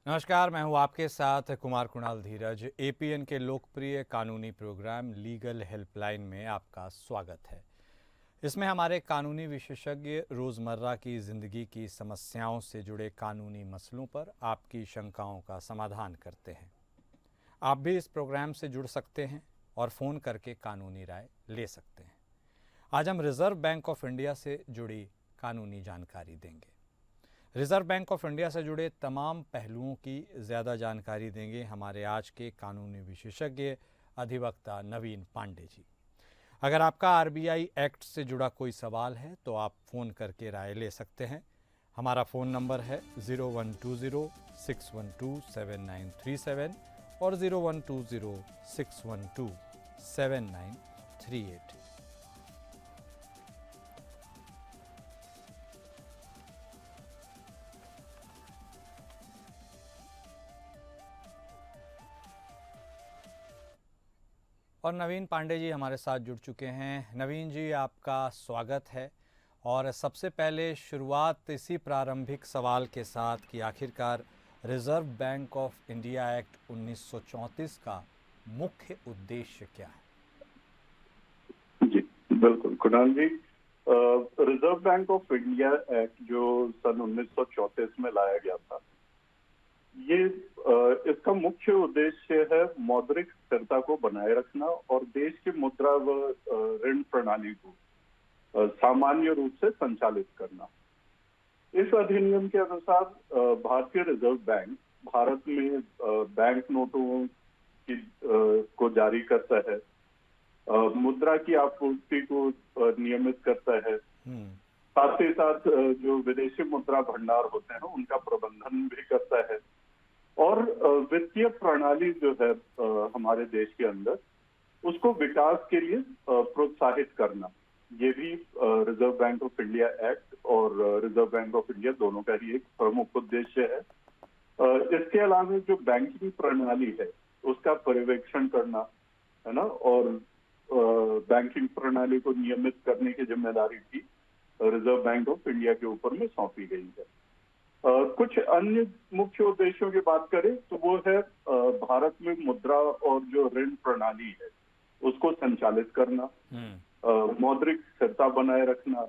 नमस्कार, मैं हूं आपके साथ कुमार कुणाल धीरज। एपीएन के लोकप्रिय कानूनी प्रोग्राम लीगल हेल्पलाइन में आपका स्वागत है। इसमें हमारे कानूनी विशेषज्ञ रोज़मर्रा की ज़िंदगी की समस्याओं से जुड़े कानूनी मसलों पर आपकी शंकाओं का समाधान करते हैं। आप भी इस प्रोग्राम से जुड़ सकते हैं और फ़ोन करके कानूनी राय ले सकते हैं। आज हम रिज़र्व बैंक ऑफ इंडिया से जुड़ी कानूनी जानकारी देंगे। रिजर्व बैंक ऑफ इंडिया से जुड़े तमाम पहलुओं की ज़्यादा जानकारी देंगे हमारे आज के कानूनी विशेषज्ञ अधिवक्ता नवीन पांडे जी। अगर आपका आरबीआई एक्ट से जुड़ा कोई सवाल है तो आप फ़ोन करके राय ले सकते हैं। हमारा फ़ोन नंबर है 0120-612-7937 और 0120-612-7938। और नवीन पांडे जी हमारे साथ जुड़ चुके हैं। नवीन जी, आपका स्वागत है। और सबसे पहले शुरुआत इसी प्रारंभिक सवाल के साथ कि आखिरकार Reserve Bank of India Act 1934 का मुख्य उद्देश्य क्या है? जी बिल्कुल Kunal ji. Reserve Bank of India Act जो सन 1934 में लाया गया था, ये इसका मुख्य उद्देश्य है मौद्रिक स्थिरता को बनाए रखना और देश की मुद्रा व ऋण प्रणाली को सामान्य रूप से संचालित करना। इस अधिनियम के अनुसार भारतीय रिजर्व बैंक भारत में बैंक नोटों की को जारी करता है, मुद्रा की आपूर्ति को नियमित करता है। साथ ही साथ जो विदेशी मुद्रा भंडार होते हैं उनका प्रबंधन भी करता है और वित्तीय प्रणाली जो है हमारे देश के अंदर उसको विकास के लिए प्रोत्साहित करना, ये भी reserve Bank of India act और रिजर्व बैंक ऑफ इंडिया दोनों का ही एक प्रमुख उद्देश्य है। इसके अलावा जो बैंकिंग प्रणाली है उसका पर्यवेक्षण करना है ना, और बैंकिंग प्रणाली को नियमित करने की जिम्मेदारी भी रिजर्व बैंक ऑफ इंडिया के ऊपर में सौंपी गई है। कुछ अन्य मुख्य उद्देश्यों की बात करें तो वो है भारत में मुद्रा और जो ऋण प्रणाली है उसको संचालित करना, मौद्रिक स्थिरता बनाए रखना,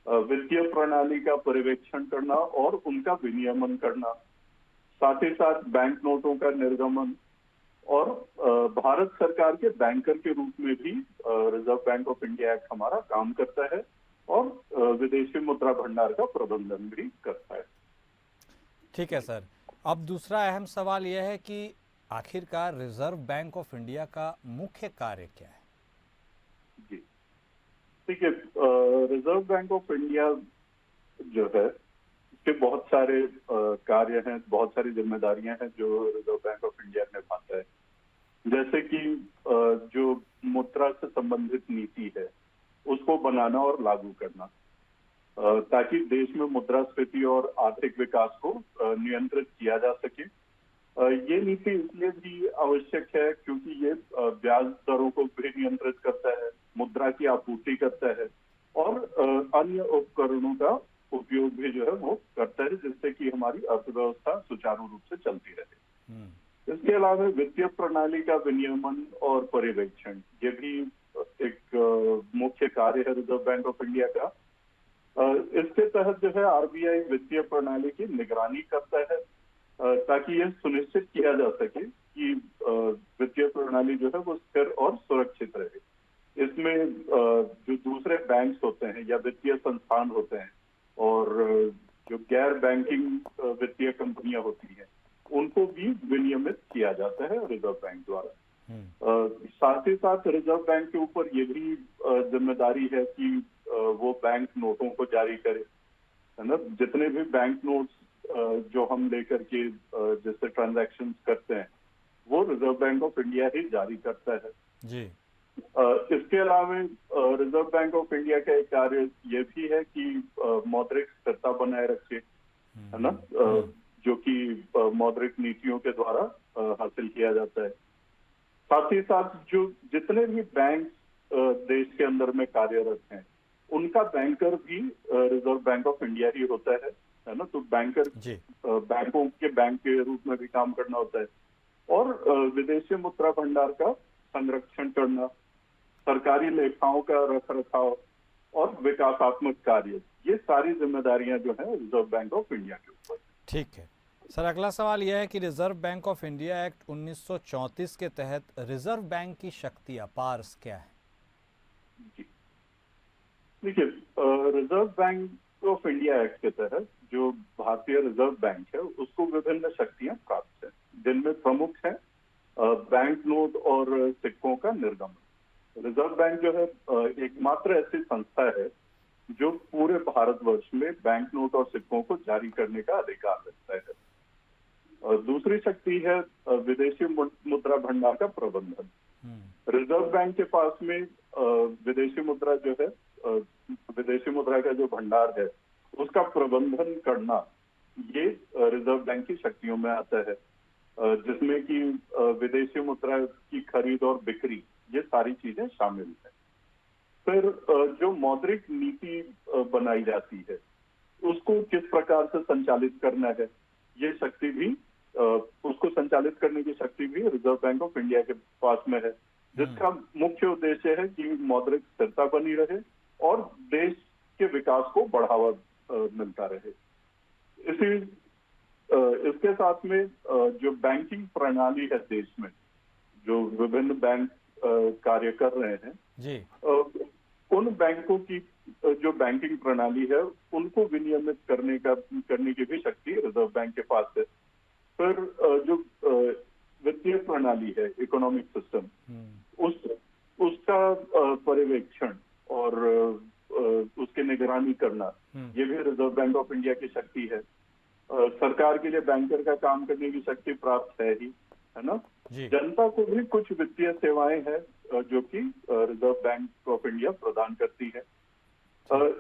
वित्तीय प्रणाली का पर्यवेक्षण करना और उनका विनियमन करना, साथ ही साथ बैंक नोटों का निर्गमन और भारत सरकार के बैंकर के रूप में भी reserve Bank of India act हमारा काम करता है और विदेशी मुद्रा भंडार का प्रबंधन भी करता है। ठीक है सर। अब दूसरा अहम सवाल यह है कि आखिरकार रिजर्व बैंक ऑफ इंडिया का मुख्य कार्य क्या है? जी ठीक है, रिजर्व बैंक ऑफ इंडिया जो है इसके बहुत सारे कार्य हैं, बहुत सारी जिम्मेदारियां हैं जो रिजर्व बैंक ऑफ इंडिया निभाता है। जैसे कि जो मुद्रा से संबंधित नीति है उसको बनाना और लागू करना, ताकि देश में मुद्रास्फीति और आर्थिक विकास को नियंत्रित किया जा सके। ये नीति इसलिए भी आवश्यक है क्योंकि ये ब्याज दरों को भी नियंत्रित करता है, मुद्रा की आपूर्ति करता है और अन्य उपकरणों का उपयोग भी जो है वो करता है, जिससे कि हमारी अर्थव्यवस्था सुचारू रूप से चलती रहे। इसके अलावा वित्तीय प्रणाली का विनियमन और पर्यवेक्षण, ये भी एक मुख्य कार्य है रिजर्व बैंक ऑफ इंडिया का। इसके तहत जो है आरबीआई वित्तीय प्रणाली की निगरानी करता है ताकि यह सुनिश्चित किया जा सके कि वित्तीय प्रणाली जो है वो स्थिर और सुरक्षित रहे। इसमें जो दूसरे बैंक्स होते हैं या वित्तीय संस्थान होते हैं और जो गैर बैंकिंग वित्तीय कंपनियां होती हैं उनको भी विनियमित किया जाता है रिजर्व बैंक द्वारा। साथ ही साथ रिजर्व बैंक के ऊपर ये भी जिम्मेदारी है कि वो बैंक नोटों को जारी करे, है ना। जितने भी बैंक नोट्स जो हम लेकर के जिससे ट्रांजैक्शंस करते हैं वो रिजर्व बैंक ऑफ इंडिया ही जारी करता है जी। इसके अलावा रिजर्व बैंक ऑफ इंडिया का एक कार्य ये भी है कि मौद्रिक स्थिरता बनाए रखे, है ना, जो कि मौद्रिक नीतियों के द्वारा हासिल किया जाता है। साथ ही साथ जो जितने भी बैंक देश के अंदर में कार्यरत हैं उनका बैंकर भी रिजर्व बैंक ऑफ इंडिया ही होता है है ना। तो बैंकर जी। बैंकों के बैंक के रूप में भी काम करना होता है, और विदेशी मुद्रा भंडार का संरक्षण करना, सरकारी लेखाओं का रख रखाव और विकासात्मक कार्य, ये सारी जिम्मेदारियां जो है रिजर्व बैंक ऑफ इंडिया के ऊपर। ठीक है सर, अगला सवाल यह है कि reserve Bank of India Act 1934 के तहत रिजर्व बैंक की शक्तियां पावर्स क्या है? जी, देखिए, reserve Bank of India act के तहत जो भारतीय रिजर्व बैंक है उसको विभिन्न शक्तियां प्राप्त है, जिनमें प्रमुख है बैंक नोट और सिक्कों का निर्गमन। रिजर्व बैंक जो है एकमात्र ऐसी संस्था है जो पूरे भारतवर्ष में बैंक नोट और सिक्कों को जारी करने का अधिकार रखता है। और दूसरी शक्ति है विदेशी मुद्रा भंडार का प्रबंधन। रिजर्व बैंक के पास में विदेशी मुद्रा जो है, विदेशी मुद्रा का जो भंडार है उसका प्रबंधन करना, ये रिजर्व बैंक की शक्तियों में आता है, जिसमें कि विदेशी मुद्रा की खरीद और बिक्री, ये सारी चीजें शामिल है। फिर जो मौद्रिक नीति बनाई जाती है उसको किस प्रकार से संचालित करना है, ये शक्ति भी, उसको संचालित करने की शक्ति भी रिजर्व बैंक ऑफ इंडिया के पास में है, जिसका मुख्य उद्देश्य है कि मौद्रिक स्थिरता बनी रहे और देश के विकास को बढ़ावा मिलता रहे। इसके साथ में जो बैंकिंग प्रणाली है देश में, जो विभिन्न बैंक कार्य कर रहे हैं जी। उन बैंकों की जो बैंकिंग प्रणाली है उनको विनियमित करने की भी शक्ति रिजर्व बैंक के पास है। फिर जो वित्तीय प्रणाली है, इकोनॉमिक सिस्टम, उसका पर्यवेक्षण और उसकी निगरानी करना, ये भी रिजर्व बैंक ऑफ इंडिया की शक्ति है। सरकार के लिए बैंकर का काम करने की शक्ति प्राप्त है ही, है ना। जनता को भी कुछ वित्तीय सेवाएं हैं जो कि रिजर्व बैंक ऑफ इंडिया प्रदान करती है।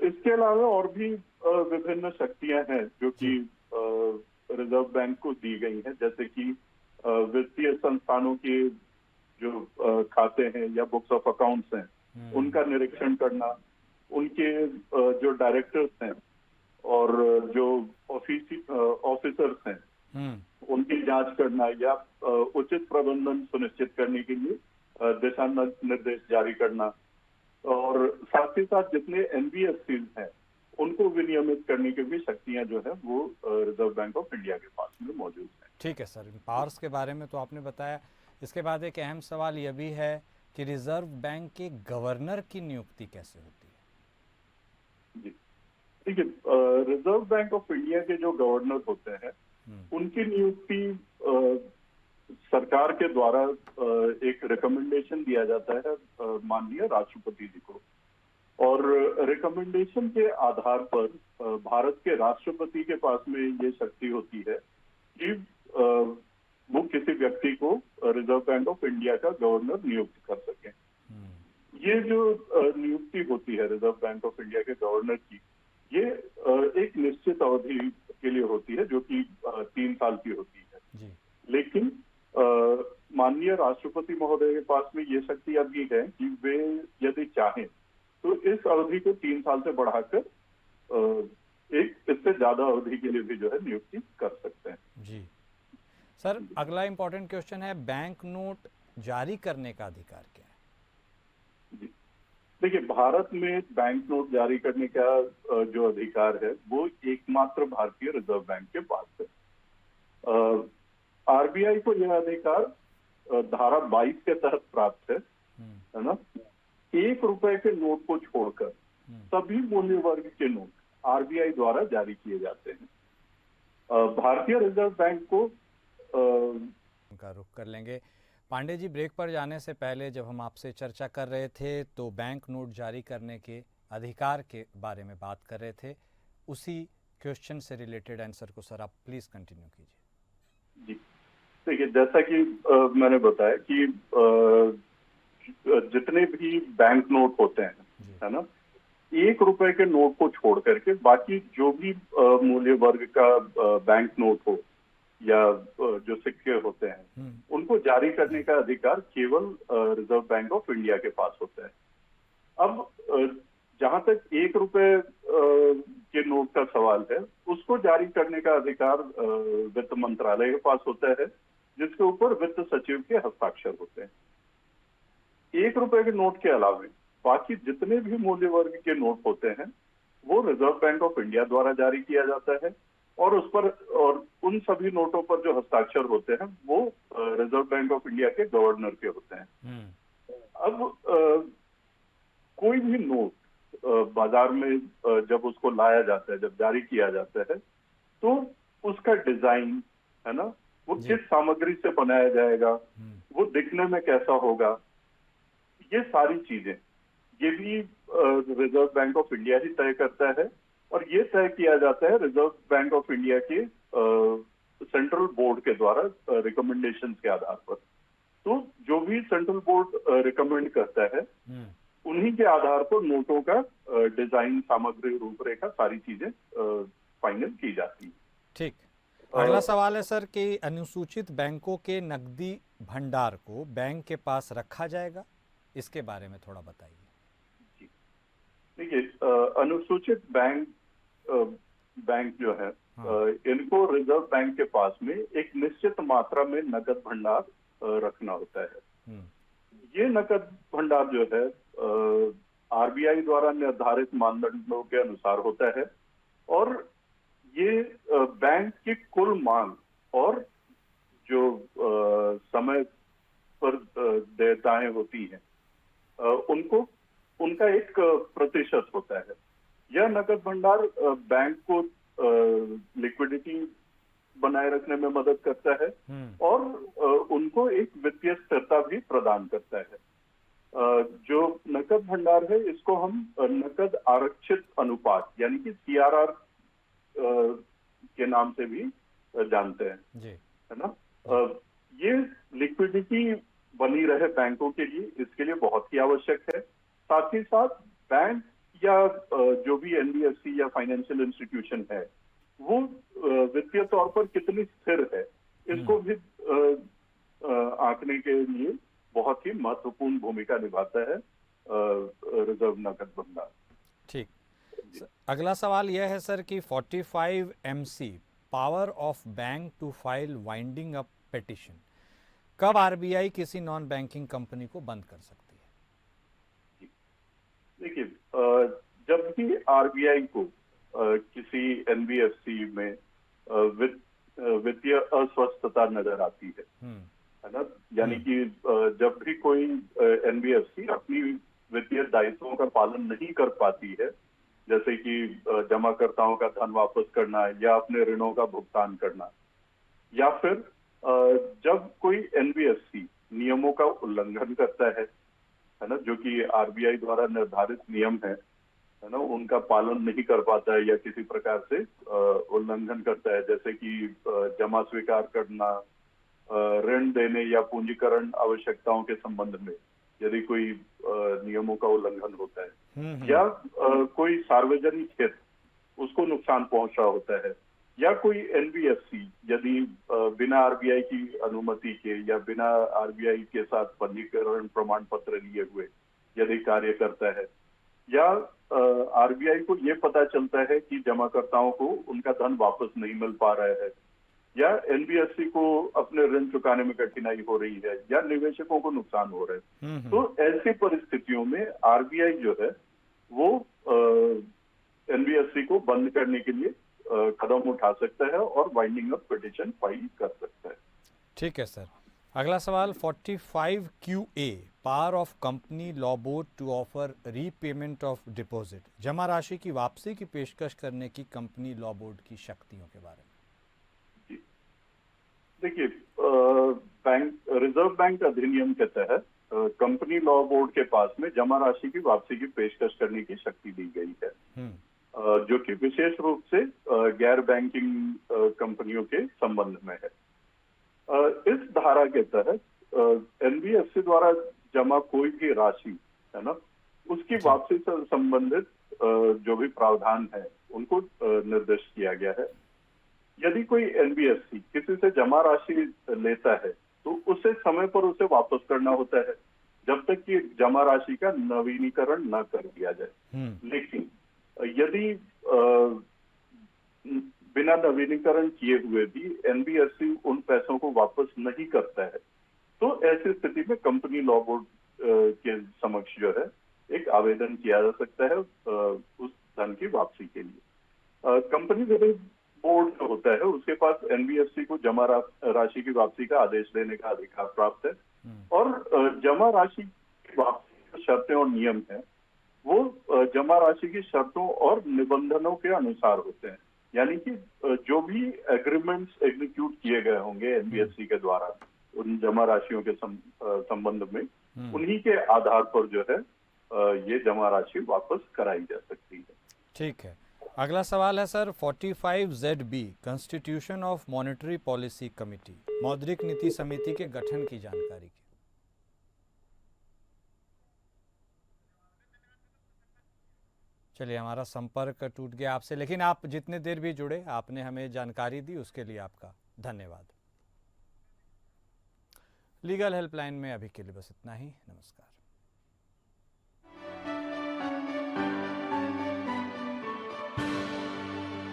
इसके अलावा और भी विभिन्न शक्तियां हैं जो कि रिजर्व बैंक को दी गई हैं, जैसे कि वित्तीय संस्थानों के जो खाते हैं या बुक्स ऑफ अकाउंट्स हैं, उनका निरीक्षण करना, उनके जो डायरेक्टर्स हैं और जो ऑफिसर्स हैं उनकी जांच करना या उचित प्रबंधन सुनिश्चित करने के लिए दिशा निर्देश जारी करना, और साथ ही साथ जितने एनबीएफसी हैं उनको विनियमित करने की भी शक्तियां जो है वो रिजर्व बैंक ऑफ इंडिया के पास में मौजूद है। ठीक है सर, इन पावर्स के बारे में तो आपने बताया। इसके बाद एक अहम सवाल यह भी है कि रिजर्व बैंक के गवर्नर की नियुक्ति कैसे होती है? जी, देखिए, रिजर्व बैंक ऑफ इंडिया के जो गवर्नर होते हैं उनकी नियुक्ति सरकार के द्वारा एक रिकमेंडेशन दिया जाता है माननीय राष्ट्रपति जी को, और रिकमेंडेशन के आधार पर भारत के राष्ट्रपति के पास में ये शक्ति होती है कि वो किसी व्यक्ति को रिजर्व बैंक ऑफ इंडिया का गवर्नर नियुक्त कर सकें। ये जो नियुक्ति होती है रिजर्व बैंक ऑफ इंडिया के गवर्नर की, ये एक निश्चित अवधि के लिए होती है जो कि 3 साल की होती है जी। लेकिन माननीय राष्ट्रपति महोदय के पास में ये शक्ति अभी है कि वे यदि चाहें तो इस अवधि को 3 साल से बढ़ाकर एक इससे ज्यादा अवधि के लिए भी जो है नियुक्ति कर सकते हैं। जी सर, अगला इम्पोर्टेंट क्वेश्चन है, बैंक नोट जारी करने का अधिकार क्या है? जी, देखिए, भारत में बैंक नोट जारी करने का जो अधिकार है वो एकमात्र भारतीय रिजर्व बैंक के पास है। आरबीआई को यह अधिकार धारा 22 के तहत प्राप्त है ना। 1 रुपए के नोट को छोड़कर सभी मूल्य वर्ग के नोट आरबीआई द्वारा जारी किए जाते हैं। भारतीय रिजर्व बैंक को उनका रुख कर लेंगे। पांडे जी, ब्रेक पर जाने से पहले जब हम आपसे चर्चा कर रहे थे तो बैंक नोट जारी करने के अधिकार के बारे में बात कर रहे थे, उसी क्वेश्चन से रिलेटेड आंसर को सर आप प्लीज कंटिन्यू कीजिए। जी, देखिए, जैसा कि मैंने बताया कि जितने भी बैंक नोट होते हैं, है ना, 1 रुपए के नोट को छोड़ करके बाकी जो भी मूल्य वर्ग का बैंक नोट हो या जो सिक्के होते हैं उनको जारी करने का अधिकार केवल रिजर्व बैंक ऑफ इंडिया के पास होता है। अब जहां तक 1 रुपए के नोट का सवाल है, उसको जारी करने का अधिकार वित्त मंत्रालय के पास होता है, जिसके ऊपर वित्त सचिव के हस्ताक्षर होते हैं। 1 रुपए के नोट के अलावे बाकी जितने भी मूल्य वर्ग के नोट होते हैं वो रिजर्व बैंक ऑफ इंडिया द्वारा जारी किया जाता है, और उस पर और उन सभी नोटों पर जो हस्ताक्षर होते हैं वो रिजर्व बैंक ऑफ इंडिया के गवर्नर के होते हैं। अब कोई भी नोट बाजार में जब उसको लाया जाता है, जब जारी किया जाता है, तो उसका डिजाइन है ना, वो किस सामग्री से बनाया जाएगा, वो दिखने में कैसा होगा, ये सारी चीजें ये भी रिजर्व बैंक ऑफ इंडिया ही तय करता है, और ये तय किया जाता है रिजर्व बैंक ऑफ इंडिया के सेंट्रल बोर्ड के द्वारा रिकमेंडेशंस के आधार पर। तो जो भी सेंट्रल बोर्ड रिकमेंड करता है उन्हीं के आधार पर नोटों का डिजाइन, सामग्री, रूपरेखा, सारी चीजें फाइनल की जाती है। ठीक। अगला सवाल है सर कि अनुसूचित बैंकों के नकदी भंडार को बैंक के पास रखा जाएगा, इसके बारे में थोड़ा बताइए। जी देखिए, अनुसूचित बैंक जो है इनको रिजर्व बैंक के पास में एक निश्चित मात्रा में नकद भंडार रखना होता है। ये नकद भंडार जो है आरबीआई द्वारा निर्धारित मानदंडों के अनुसार होता है, और ये बैंक की कुल मांग और जो समय पर देयताएं होती हैं उनका एक प्रतिशत होता है। यह नकद भंडार बैंक को लिक्विडिटी बनाए रखने में मदद करता है और उनको एक वित्तीय स्थिरता भी प्रदान करता है। जो नकद भंडार है इसको हम नकद आरक्षित अनुपात यानी कि सीआरआर के नाम से भी जानते हैं जी। है ना। ये लिक्विडिटी बनी रहे बैंकों के लिए, इसके लिए बहुत ही आवश्यक है। साथ ही साथ बैंक या जो भी एनबीएफसी या फाइनेंशियल इंस्टीट्यूशन है वो वित्तीय तौर पर कितनी स्थिर है इसको भी आंकने के लिए बहुत ही महत्वपूर्ण भूमिका निभाता है रिजर्व नकद भंडार। ठीक। अगला सवाल यह है सर कि 45 MC power of bank to file winding up petition, कब आरबीआई किसी नॉन बैंकिंग कंपनी को बंद कर सकती है? देखिए, जब भी आरबीआई को किसी एनबीएफसी में वित्तीय अस्वस्थता नजर आती है ना, यानी कि जब भी कोई एनबीएफसी अपनी वित्तीय दायित्वों का पालन नहीं कर पाती है, जैसे कि जमाकर्ताओं का धन वापस करना या अपने ऋणों का भुगतान करना, या फिर जब कोई एनबीएफसी नियमों का उल्लंघन करता है ना, जो कि आरबीआई द्वारा निर्धारित नियम है ना, उनका पालन नहीं कर पाता है या किसी प्रकार से उल्लंघन करता है, जैसे कि जमा स्वीकार करना, ऋण देने या पूंजीकरण आवश्यकताओं के संबंध में यदि कोई नियमों का उल्लंघन होता है, या कोई सार्वजनिक हित उसको नुकसान पहुंच रहा होता है, या कोई एनबीएफसी यदि बिना आरबीआई की अनुमति के या बिना आरबीआई के साथ पंजीकरण प्रमाण पत्र लिए हुए यदि कार्य करता है, या आरबीआई को ये पता चलता है कि जमाकर्ताओं को उनका धन वापस नहीं मिल पा रहा है, या एनबीएफसी को अपने ऋण चुकाने में कठिनाई हो रही है, या निवेशकों को नुकसान हो रहा है, तो ऐसी परिस्थितियों में आरबीआई जो है वो एनबीएफसी को बंद करने के लिए कदम उठा सकता है और वाइंडिंग अप पिटीशन फाइल कर सकता है। ठीक है सर। अगला सवाल 45 QA power of company law board to offer repayment of deposit, जमा राशि की वापसी की पेशकश करने की कंपनी लॉ बोर्ड की शक्तियों के बारे में। देखिए, रिजर्व बैंक अधिनियम के तहत कंपनी लॉ बोर्ड के पास में जमा राशि की वापसी की पेशकश करने की शक्ति दी गई है, जो कि विशेष रूप से गैर बैंकिंग कंपनियों के संबंध में है। इस धारा के तहत एनबीएफसी द्वारा जमा कोई भी राशि है ना, उसकी वापसी से संबंधित जो भी प्रावधान है उनको निर्दिष्ट किया गया है। यदि कोई एनबीएफसी किसी से जमा राशि लेता है तो उसे समय पर उसे वापस करना होता है जब तक कि जमा राशि का नवीनीकरण न कर दिया जाए। लेकिन यदि बिना नवीनीकरण किए हुए भी एनबीएफसी उन पैसों को वापस नहीं करता है, तो ऐसी स्थिति में कंपनी लॉ बोर्ड के समक्ष जो है एक आवेदन किया जा सकता है उस धन की वापसी के लिए। कंपनी बोर्ड जो होता है उसके पास एनबीएफसी को जमा राशि की वापसी का आदेश देने का अधिकार प्राप्त है, और जमा राशि की वापसी की शर्तें और नियम है वो जमा राशि की शर्तों और निबंधनों के अनुसार होते हैं। यानी कि जो भी एग्रीमेंट्स एग्जीक्यूट किए गए होंगे एनबीएफसी के द्वारा उन जमा राशियों के संबंध में, उन्हीं के आधार पर जो है ये जमा राशि वापस कराई जा सकती है। ठीक है, अगला सवाल है sir 45ZB constitution of monetary policy committee, मौद्रिक नीति समिति के गठन की जानकारी की। चलिए, हमारा संपर्क टूट गया आपसे, लेकिन आप जितने देर भी जुड़े आपने हमें जानकारी दी उसके लिए आपका धन्यवाद। लीगल हेल्पलाइन में अभी के लिए बस इतना ही। नमस्कार।